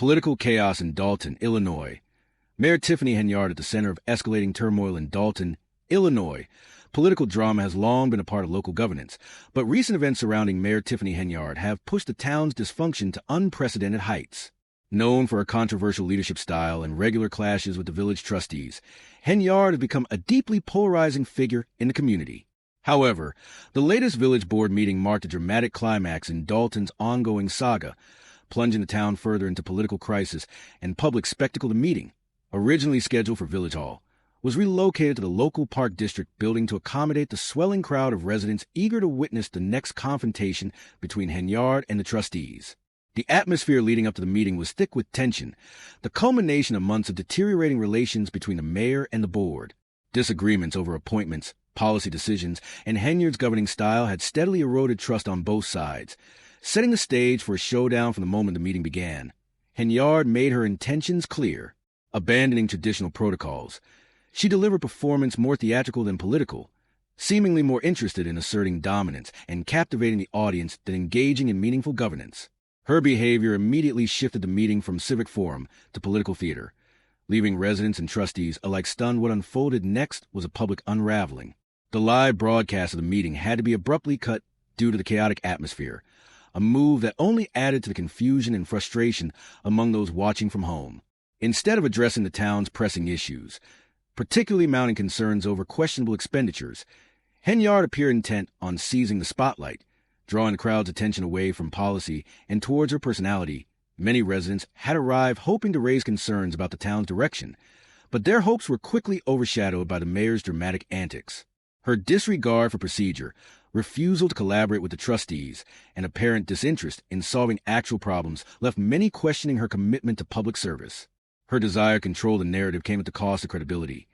Political chaos in Dalton, Illinois. Mayor Tiffany Henyard at the center of escalating turmoil in Dalton, Illinois. Political drama has long been a part of local governance, but recent events surrounding Mayor Tiffany Henyard have pushed the town's dysfunction to unprecedented heights. Known for her controversial leadership style and regular clashes with the village trustees, Henyard has become a deeply polarizing figure in the community. However, the latest village board meeting marked a dramatic climax in Dalton's ongoing saga, plunging the town further into political crisis and public spectacle. The meeting, originally scheduled for Village Hall, was relocated to the local Park District building to accommodate the swelling crowd of residents eager to witness the next confrontation between Henyard and the trustees. The atmosphere leading up to the meeting was thick with tension, the culmination of months of deteriorating relations between the mayor and the board. Disagreements over appointments, policy decisions, and Henyard's governing style had steadily eroded trust on both sides, setting the stage for a showdown from the moment the meeting began. Henyard made her intentions clear, abandoning traditional protocols. She delivered performance more theatrical than political, seemingly more interested in asserting dominance and captivating the audience than engaging in meaningful governance. Her behavior immediately shifted the meeting from civic forum to political theater, leaving residents and trustees alike stunned. What unfolded next was a public unraveling. The live broadcast of the meeting had to be abruptly cut due to the chaotic atmosphere, a move that only added to the confusion and frustration among those watching from home. Instead of addressing the town's pressing issues, particularly mounting concerns over questionable expenditures, Henyard appeared intent on seizing the spotlight, drawing the crowd's attention away from policy and towards her personality. Many residents had arrived hoping to raise concerns about the town's direction, but their hopes were quickly overshadowed by the mayor's dramatic antics. Her disregard for procedure, refusal to collaborate with the trustees, and apparent disinterest in solving actual problems left many questioning her commitment to public service. Her desire to control the narrative came at the cost of credibility,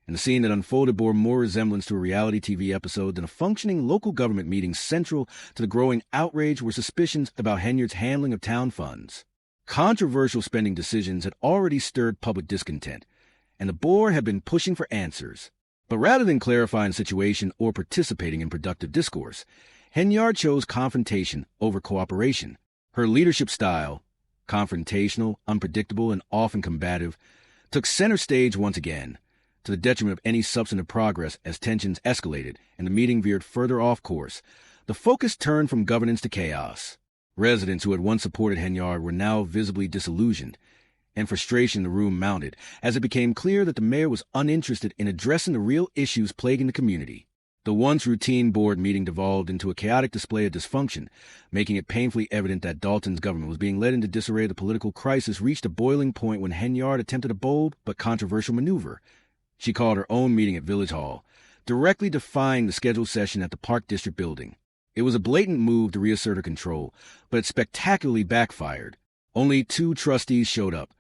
and the scene that unfolded bore more resemblance to a reality TV episode than a functioning local government meeting. Central to the growing outrage were suspicions about Henyard's handling of town funds. Controversial spending decisions had already stirred public discontent, and the board had been pushing for answers. But rather than clarifying the situation or participating in productive discourse, Henyard chose confrontation over cooperation. Her leadership style, confrontational, unpredictable, and often combative, took center stage once again, to the detriment of any substantive progress. As tensions escalated and the meeting veered further off course, the focus turned from governance to chaos. Residents who had once supported Henyard were now visibly disillusioned, and frustration in the room mounted as it became clear that the mayor was uninterested in addressing the real issues plaguing the community. The once routine board meeting devolved into a chaotic display of dysfunction, making it painfully evident that Dalton's government was being led into disarray. The political crisis reached a boiling point when Henyard attempted a bold but controversial maneuver. She called her own meeting at Village Hall, directly defying the scheduled session at the Park District building. It was a blatant move to reassert her control, but it spectacularly backfired. Only 2 trustees showed up,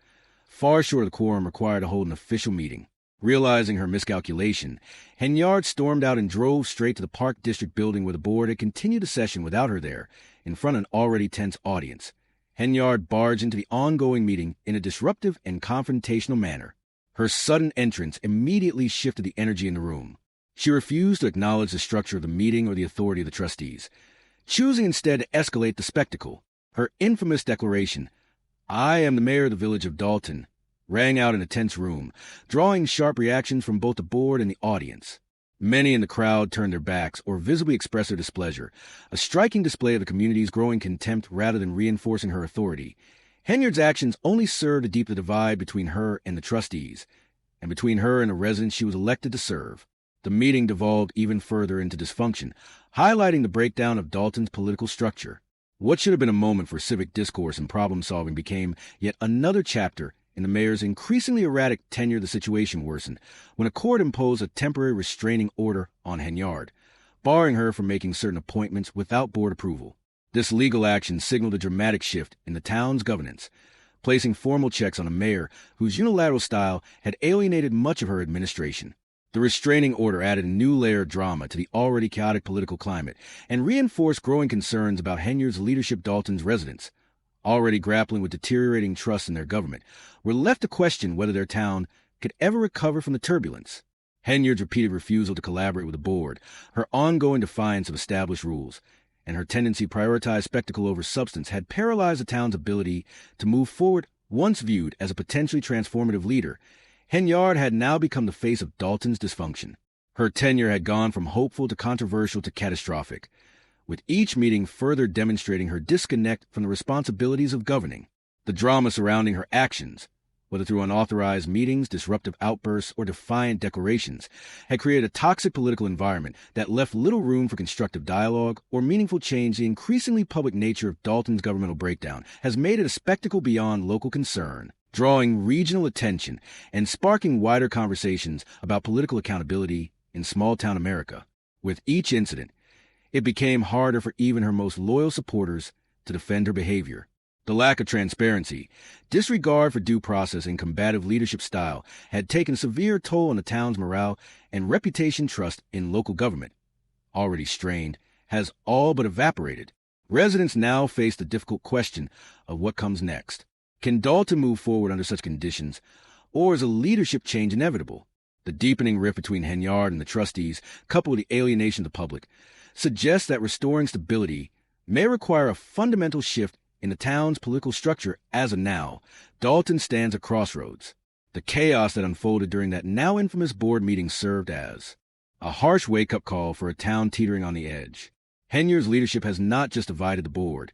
far short of the quorum required to hold an official meeting. Realizing her miscalculation, Henyard stormed out and drove straight to the Park District building, where the board had continued the session without her there, in front of an already tense audience. Henyard barged into the ongoing meeting in a disruptive and confrontational manner. Her sudden entrance immediately shifted the energy in the room. She refused to acknowledge the structure of the meeting or the authority of the trustees, choosing instead to escalate the spectacle. Her infamous declaration, "I am the mayor of the village of Dalton," rang out in a tense room, drawing sharp reactions from both the board and the audience. Many in the crowd turned their backs or visibly expressed their displeasure, a striking display of the community's growing contempt rather than reinforcing her authority. Henyard's actions only served to deepen the divide between her and the trustees, and between her and the residents she was elected to serve. The meeting devolved even further into dysfunction, highlighting the breakdown of Dalton's political structure. What should have been a moment for civic discourse and problem-solving became yet another chapter in the mayor's increasingly erratic tenure. The situation worsened when a court imposed a temporary restraining order on Henyard, barring her from making certain appointments without board approval. This legal action signaled a dramatic shift in the town's governance, placing formal checks on a mayor whose unilateral style had alienated much of her administration. The restraining order added a new layer of drama to the already chaotic political climate and reinforced growing concerns about Henyard's leadership. Dalton's residents, already grappling with deteriorating trust in their government, were left to question whether their town could ever recover from the turbulence. Henyard's repeated refusal to collaborate with the board, her ongoing defiance of established rules, and her tendency to prioritize spectacle over substance had paralyzed the town's ability to move forward Once viewed as a potentially transformative leader, Henyard had now become the face of Dalton's dysfunction. Her tenure had gone from hopeful to controversial to catastrophic, with each meeting further demonstrating her disconnect from the responsibilities of governing. The drama surrounding her actions, whether through unauthorized meetings, disruptive outbursts, or defiant declarations, had created a toxic political environment that left little room for constructive dialogue or meaningful change. The increasingly public nature of Dalton's governmental breakdown has made it a spectacle beyond local concern, drawing regional attention and sparking wider conversations about political accountability in small-town America. With each incident, it became harder for even her most loyal supporters to defend her behavior. The lack of transparency, disregard for due process, and combative leadership style had taken a severe toll on the town's morale and reputation. Trust in local government, already strained, has all but evaporated. Residents now face the difficult question of what comes next. Can Dalton move forward under such conditions, or is a leadership change inevitable? The deepening rift between Henyard and the trustees, coupled with the alienation of the public, suggests that restoring stability may require a fundamental shift in the town's political structure. As of now, Dalton stands at crossroads. The chaos that unfolded during that now infamous board meeting served as a harsh wake-up call for a town teetering on the edge. Henyard's leadership has not just divided the board,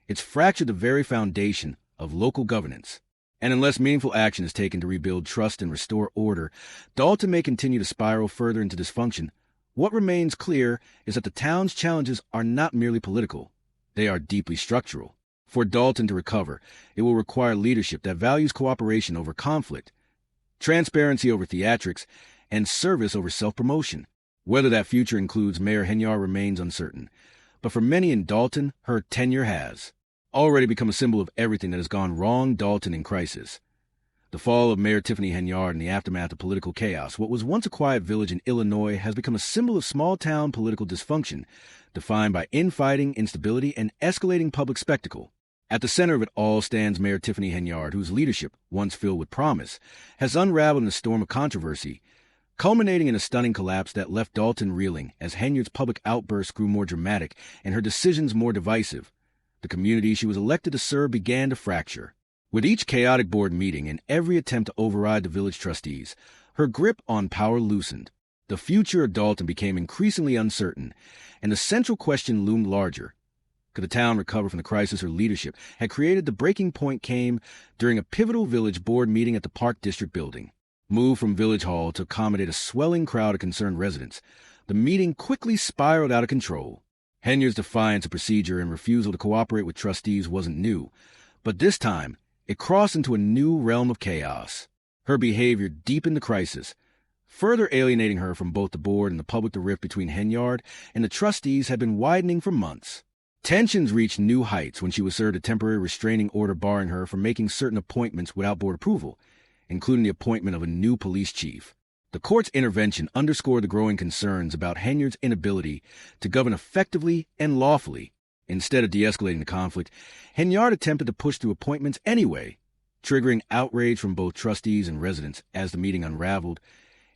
it's fractured the very foundation of local governance. And unless meaningful action is taken to rebuild trust and restore order, Dalton may continue to spiral further into dysfunction. What remains clear is that the town's challenges are not merely political. They are deeply structural. For Dalton to recover, it will require leadership that values cooperation over conflict, transparency over theatrics, and service over self-promotion. Whether that future includes Mayor Henyard remains uncertain, but for many in Dalton, her tenure has already become a symbol of everything that has gone wrong. Dalton in crisis. The fall of Mayor Tiffany Henyard in the aftermath of political chaos. What was once a quiet village in Illinois has become a symbol of small-town political dysfunction, defined by infighting, instability, and escalating public spectacle. At the center of it all stands Mayor Tiffany Henyard, whose leadership, once filled with promise, has unraveled in a storm of controversy, culminating in a stunning collapse that left Dalton reeling as Henyard's public outbursts grew more dramatic and her decisions more divisive. The community she was elected to serve began to fracture. With each chaotic board meeting and every attempt to override the village trustees, her grip on power loosened. The future of Dalton became increasingly uncertain, and the central question loomed larger. Could the town recover from the crisis her leadership had created? The breaking point came during a pivotal village board meeting at the Park District building. Moved from Village Hall to accommodate a swelling crowd of concerned residents, the meeting quickly spiraled out of control. Henyard's defiance of procedure and refusal to cooperate with trustees wasn't new, but this time, it crossed into a new realm of chaos. Her behavior deepened the crisis, further alienating her from both the board and the public. The rift between Henyard and the trustees had been widening for months. Tensions reached new heights when she was served a temporary restraining order barring her from making certain appointments without board approval, including the appointment of a new police chief. The court's intervention underscored the growing concerns about Henyard's inability to govern effectively and lawfully. Instead of de-escalating the conflict, Henyard attempted to push through appointments anyway, triggering outrage from both trustees and residents. As the meeting unraveled,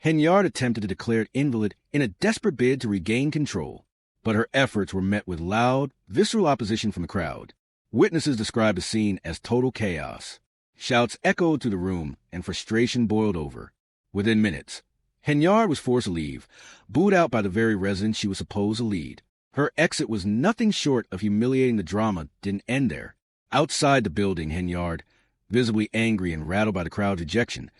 Henyard attempted to declare it invalid in a desperate bid to regain control, but her efforts were met with loud, visceral opposition from the crowd. Witnesses described the scene as total chaos. Shouts echoed through the room, and frustration boiled over. Within minutes, Henyard was forced to leave, booed out by the very residents she was supposed to lead. Her exit was nothing short of humiliating. The drama didn't end there. Outside the building, Henyard, visibly angry and rattled by the crowd's rejection,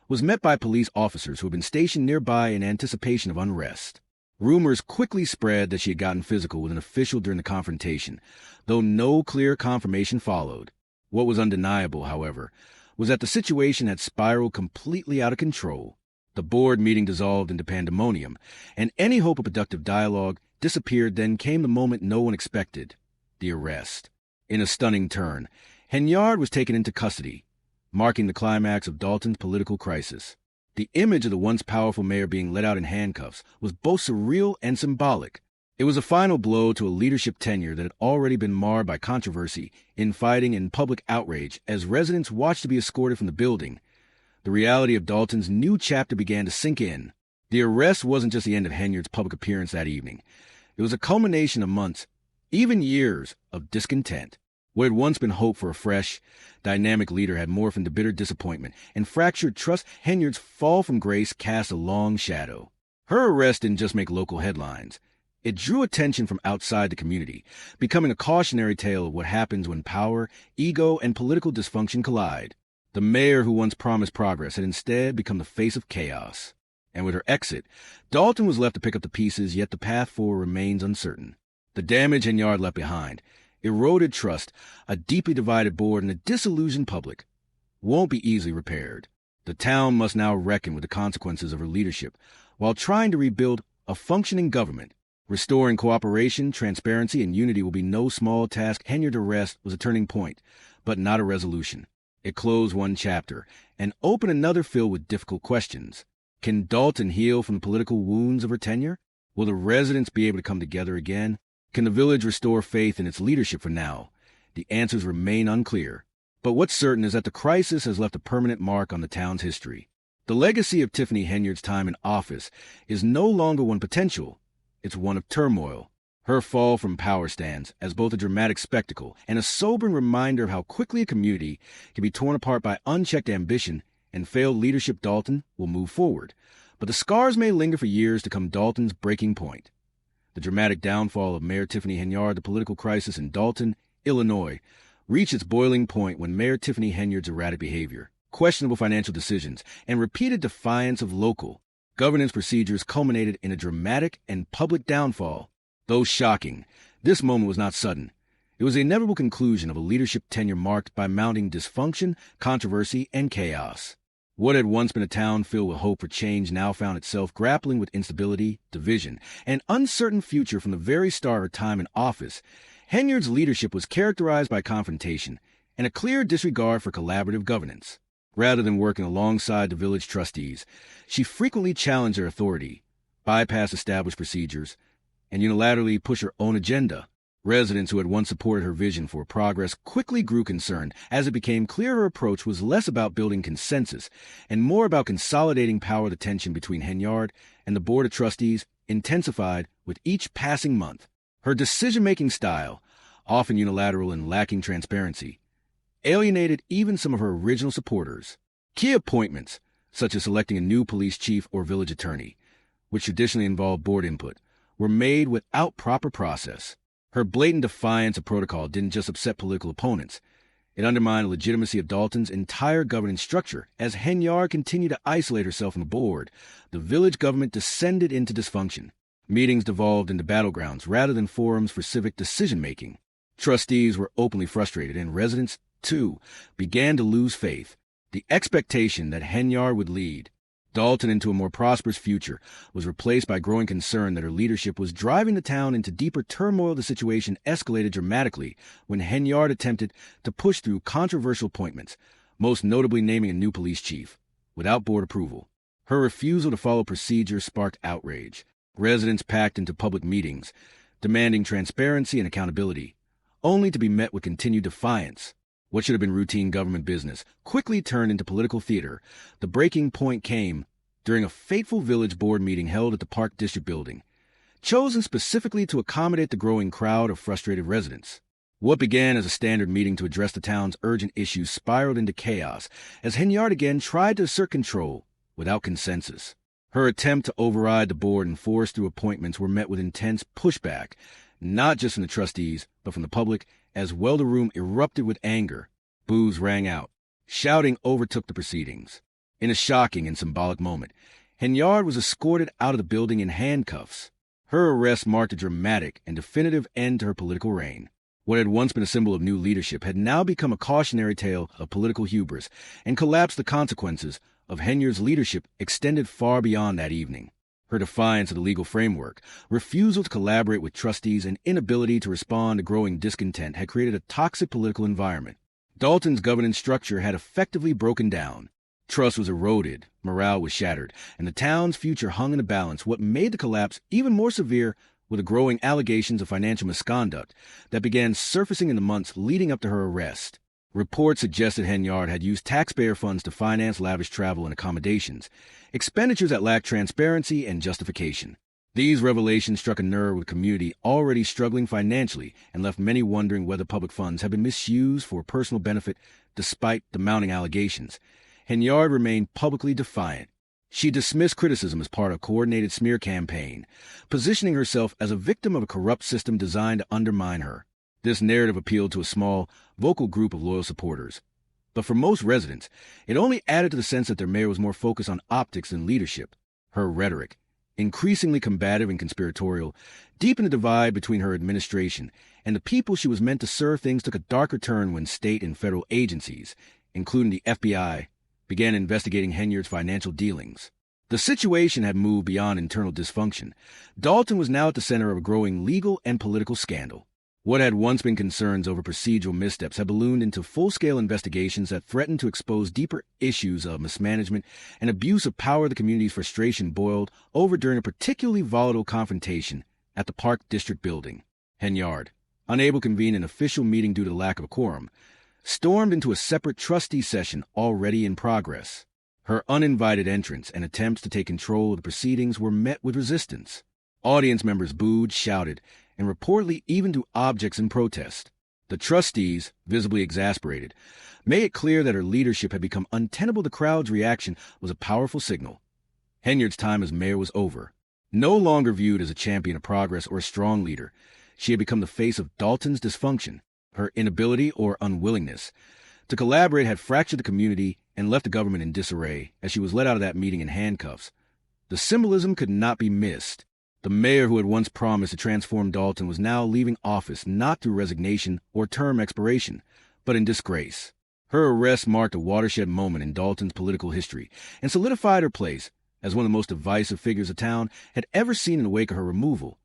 was met by police officers who had been stationed nearby in anticipation of unrest. Rumors quickly spread that she had gotten physical with an official during the confrontation, though no clear confirmation followed. What was undeniable, however, was that the situation had spiraled completely out of control. The board meeting dissolved into pandemonium, and any hope of productive dialogue disappeared. Then came the moment no one expected: the arrest. In a stunning turn, Henyard was taken into custody, marking the climax of Dalton's political crisis. The image of the once powerful mayor being let out in handcuffs was both surreal and symbolic. It was a final blow to a leadership tenure that had already been marred by controversy, infighting, and public outrage. As residents watched to be escorted from the building, the reality of Dalton's new chapter began to sink in. The arrest wasn't just the end of Henyard's public appearance that evening. It was a culmination of months, even years, of discontent. What had once been hope for a fresh, dynamic leader had morphed into bitter disappointment, and fractured trust. Henyard's fall from grace cast a long shadow. Her arrest didn't just make local headlines. It drew attention from outside the community, becoming a cautionary tale of what happens when power, ego, and political dysfunction collide. The mayor who once promised progress had instead become the face of chaos. And with her exit, Dalton was left to pick up the pieces, yet the path forward remains uncertain. The damage Henyard left behind, eroded trust, a deeply divided board, and a disillusioned public, won't be easily repaired. The town must now reckon with the consequences of her leadership, while trying to rebuild a functioning government. Restoring cooperation, transparency, and unity will be no small task. Henyard's arrest was a turning point, but not a resolution. It closed one chapter and opened another filled with difficult questions. Can Dalton heal from the political wounds of her tenure? Will the residents be able to come together again? Can the village restore faith in its leadership? For now, the answers remain unclear. But what's certain is that the crisis has left a permanent mark on the town's history. The legacy of Tiffany Henyard's time in office is no longer one potential. It's one of turmoil. Her fall from power stands as both a dramatic spectacle and a sobering reminder of how quickly a community can be torn apart by unchecked ambition and failed leadership. Dalton will move forward, but the scars may linger for years to come. Dalton's breaking point. The dramatic downfall of Mayor Tiffany Henyard, the political crisis in Dalton, Illinois, reached its boiling point when Mayor Tiffany Henyard's erratic behavior, questionable financial decisions, and repeated defiance of local governance procedures culminated in a dramatic and public downfall. Though shocking, this moment was not sudden. It was the inevitable conclusion of a leadership tenure marked by mounting dysfunction, controversy, and chaos. What had once been a town filled with hope for change now found itself grappling with instability, division, and uncertain future. From the very start of her time in office, Henyard's leadership was characterized by confrontation and a clear disregard for collaborative governance. Rather than working alongside the village trustees, she frequently challenged their authority, bypassed established procedures, and unilaterally pushed her own agenda. Residents who had once supported her vision for progress quickly grew concerned as it became clear her approach was less about building consensus and more about consolidating power. The tension between Henyard and the Board of Trustees intensified with each passing month. Her decision-making style, often unilateral and lacking transparency, alienated even some of her original supporters. Key appointments, such as selecting a new police chief or village attorney, which traditionally involved board input, were made without proper process. Her blatant defiance of protocol didn't just upset political opponents. It undermined the legitimacy of Dalton's entire governance structure. As Henyard continued to isolate herself from the board, the village government descended into dysfunction. Meetings devolved into battlegrounds rather than forums for civic decision-making. Trustees were openly frustrated, and residents, too, began to lose faith. The expectation that Henyard would lead Dalton into a more prosperous future was replaced by growing concern that her leadership was driving the town into deeper turmoil. The situation escalated dramatically when Henyard attempted to push through controversial appointments, most notably naming a new police chief, without board approval. Her refusal to follow procedures sparked outrage. Residents packed into public meetings, demanding transparency and accountability, only to be met with continued defiance. What should have been routine government business quickly turned into political theater. The breaking point came during a fateful village board meeting held at the Park District building, chosen specifically to accommodate the growing crowd of frustrated residents. What began as a standard meeting to address the town's urgent issues spiraled into chaos as Henyard again tried to assert control without consensus. Her attempt to override the board and force through appointments were met with intense pushback, not just from the trustees, but from the public as well. The room erupted with anger. Boos rang out. Shouting overtook the proceedings. In a shocking and symbolic moment, Henyard was escorted out of the building in handcuffs. Her arrest marked a dramatic and definitive end to her political reign. What had once been a symbol of new leadership had now become a cautionary tale of political hubris and collapse. The consequences of Henyard's leadership extended far beyond that evening. Her defiance of the legal framework, refusal to collaborate with trustees, and inability to respond to growing discontent had created a toxic political environment. Dalton's governance structure had effectively broken down. Trust was eroded, morale was shattered, and the town's future hung in the balance. What made the collapse even more severe were the growing allegations of financial misconduct that began surfacing in the months leading up to her arrest. Reports suggested Henyard had used taxpayer funds to finance lavish travel and accommodations, expenditures that lacked transparency and justification. These revelations struck a nerve with a community already struggling financially and left many wondering whether public funds had been misused for personal benefit despite the mounting allegations. Henyard remained publicly defiant. She dismissed criticism as part of a coordinated smear campaign, positioning herself as a victim of a corrupt system designed to undermine her. This narrative appealed to a small, vocal group of loyal supporters. But for most residents, it only added to the sense that their mayor was more focused on optics than leadership. Her rhetoric, increasingly combative and conspiratorial, deepened the divide between her administration and the people she was meant to serve. Things took a darker turn when state and federal agencies, including the FBI, began investigating Henyard's financial dealings. The situation had moved beyond internal dysfunction. Dalton was now at the center of a growing legal and political scandal. What had once been concerns over procedural missteps had ballooned into full-scale investigations that threatened to expose deeper issues of mismanagement and abuse of power. The community's frustration boiled over during a particularly volatile confrontation at the Park District building. Henyard, unable to convene an official meeting due to the lack of a quorum, stormed into a separate trustee session already in progress. Her uninvited entrance and attempts to take control of the proceedings were met with resistance. Audience members booed, shouted, and reportedly even threw objects in protest. The trustees, visibly exasperated, made it clear that her leadership had become untenable. The crowd's reaction was a powerful signal. Henyard's time as mayor was over. No longer viewed as a champion of progress or a strong leader, she had become the face of Dalton's dysfunction. Her inability or unwillingness to collaborate had fractured the community and left the government in disarray as she was led out of that meeting in handcuffs. The symbolism could not be missed. The mayor who had once promised to transform Dalton was now leaving office not through resignation or term expiration, but in disgrace. Her arrest marked a watershed moment in Dalton's political history and solidified her place as one of the most divisive figures the town had ever seen in the wake of her removal.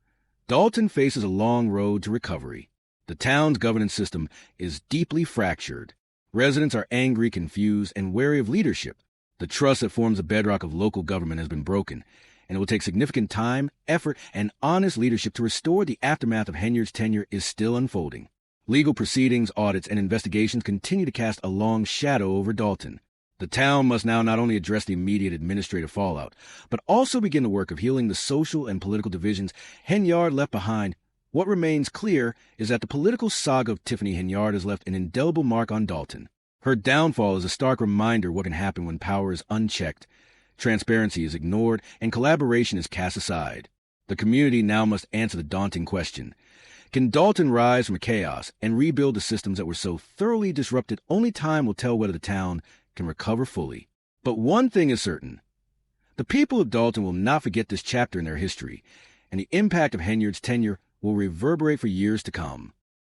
Dalton faces a long road to recovery. The town's governance system is deeply fractured. Residents are angry, confused, and wary of leadership. The trust that forms the bedrock of local government has been broken, and it will take significant time, effort, and honest leadership to restore. The aftermath of Henyard's tenure is still unfolding. Legal proceedings, audits, and investigations continue to cast a long shadow over Dalton. The town must now not only address the immediate administrative fallout, but also begin the work of healing the social and political divisions Henyard left behind. What remains clear is that the political saga of Tiffany Henyard has left an indelible mark on Dalton. Her downfall is a stark reminder of what can happen when power is unchecked, transparency is ignored, and collaboration is cast aside. The community now must answer the daunting question: can Dalton rise from chaos and rebuild the systems that were so thoroughly disrupted? Only time will tell whether the town can recover fully. But one thing is certain: the people of Dalton will not forget this chapter in their history, and the impact of Henyard's tenure will reverberate for years to come.